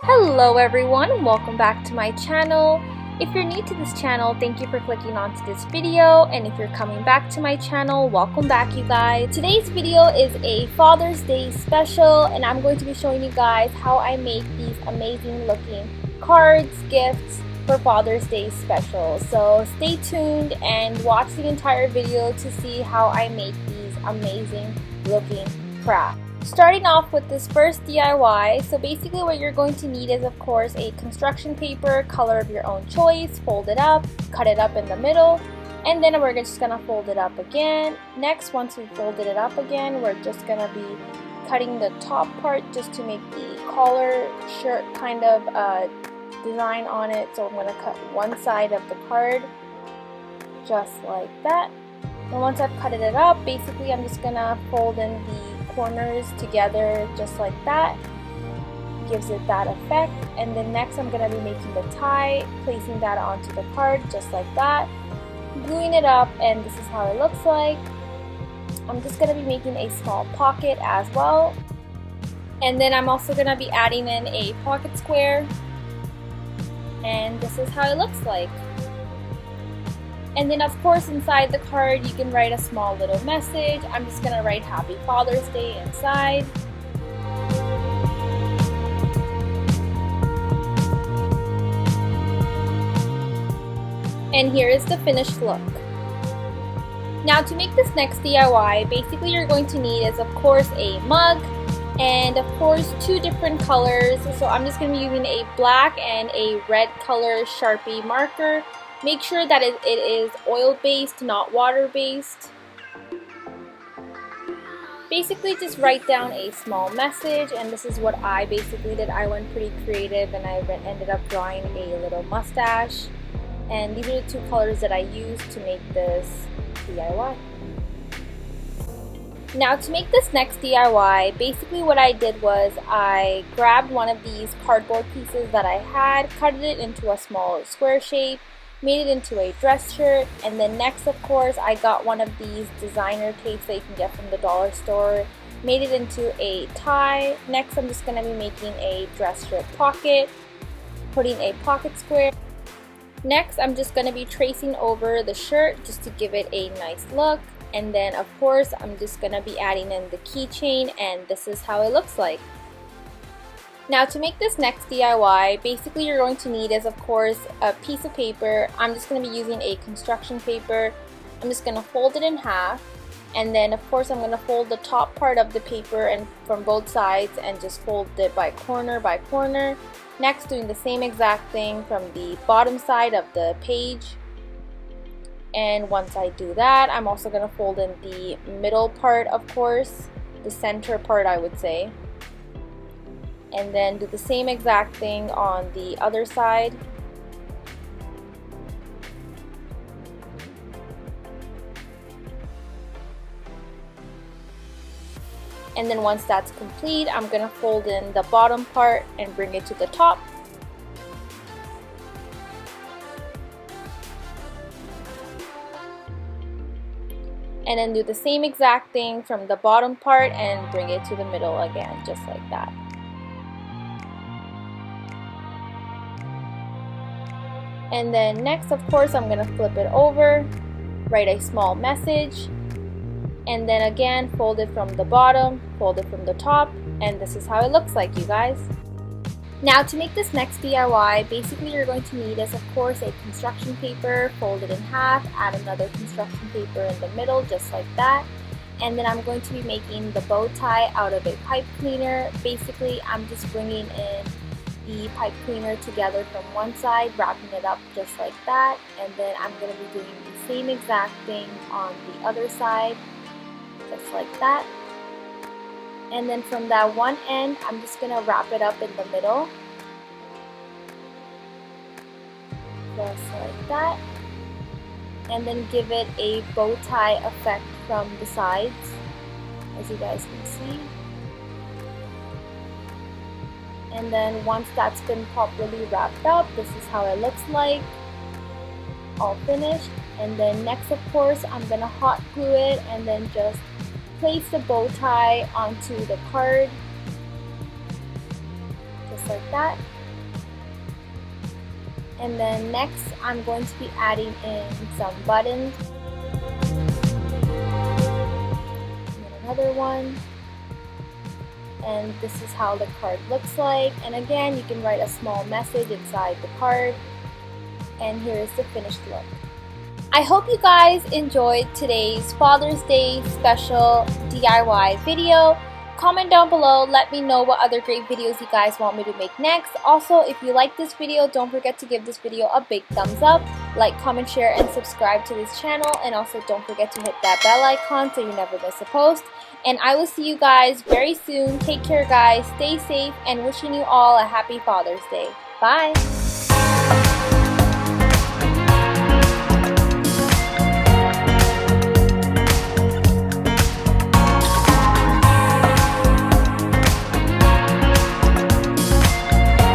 Hello everyone, welcome back to my channel. If you're new to this channel, thank you for clicking onto this video, and if you're coming back to my channel, welcome back you guys. Today's video is a Father's Day special, and I'm going to be showing you guys how I make these amazing looking cards, gifts for Father's Day special. So stay tuned and watch the entire video to see how I make these amazing looking crafts. Starting off with this first DIY, so basically what you're going to need is of course a construction paper, color of your own choice, fold it up, cut it up in the middle, and then we're just going to fold it up again. Next, once we folded it up again, we're just going to be cutting the top part just to make the collar shirt kind of design on it. So I'm going to cut one side of the card just like that. And once I've cut it up, basically I'm just going to fold in the corners together just like that. Gives it that effect. And then next I'm going to be making the tie, placing that onto the card just like that, gluing it up, and this is how it looks like. I'm just going to be making a small pocket as well, and then I'm also going to be adding in a pocket square, and this is how it looks like. And then of course inside the card you can write a small little message. I'm just going to write Happy Father's Day inside. And here is the finished look. Now to make this next DIY, basically you're going to need is of course a mug and of course two different colors. So I'm just going to be using a black and a red color Sharpie marker. Make sure that it is oil-based, not water-based. Basically just write down a small message, and this is what I basically did. I went pretty creative and I ended up drawing a little mustache. And these are the two colors that I used to make this DIY. Now to make this next DIY, basically what I did was I grabbed one of these cardboard pieces that I had, cut it into a small square shape, made it into a dress shirt, and then next of course I got one of these designer tapes that you can get from the dollar store, made it into a tie. Next I'm just going to be making a dress shirt pocket, putting a pocket square. Next I'm just going to be tracing over the shirt just to give it a nice look, and then of course I'm just going to be adding in the keychain, and this is how it looks like. Now to make this next DIY, basically you're going to need is of course a piece of paper. I'm just going to be using a construction paper. I'm just going to fold it in half, and then of course I'm going to fold the top part of the paper and from both sides and just fold it by corner by corner. Next, doing the same exact thing from the bottom side of the page. And once I do that, I'm also going to fold in the middle part, of course, the center part I would say. And then do the same exact thing on the other side. And then once that's complete, I'm going to fold in the bottom part and bring it to the top. And then do the same exact thing from the bottom part and bring it to the middle again, just like that. And then next, of course, I'm going to flip it over, write a small message, and then again, fold it from the bottom, fold it from the top, and this is how it looks like, you guys. Now to make this next DIY, basically you're going to need is of course a construction paper, fold it in half, add another construction paper in the middle, just like that. And then I'm going to be making the bow tie out of a pipe cleaner. Basically, I'm just bringing in the pipe cleaner together from one side, wrapping it up just like that, and then I'm going to be doing the same exact thing on the other side, just like that. And then from that one end, I'm just going to wrap it up in the middle, just like that, and then give it a bow tie effect from the sides, as you guys can see. And then once that's been properly wrapped up, this is how it looks like, all finished. And then next, of course, I'm gonna hot glue it and then just place the bow tie onto the card just like that. And then next, I'm going to be adding in some buttons. And then another one. And this is how the card looks like. And again, you can write a small message inside the card. And here is the finished look. I hope you guys enjoyed today's Father's Day special DIY video. Comment down below, let me know what other great videos you guys want me to make next. Also, if you like this video, don't forget to give this video a big thumbs up. Like, comment, share, and subscribe to this channel. And also don't forget to hit that bell icon so you never miss a post. And I will see you guys very soon. Take care, guys. Stay safe, and wishing you all a happy Father's Day. Bye!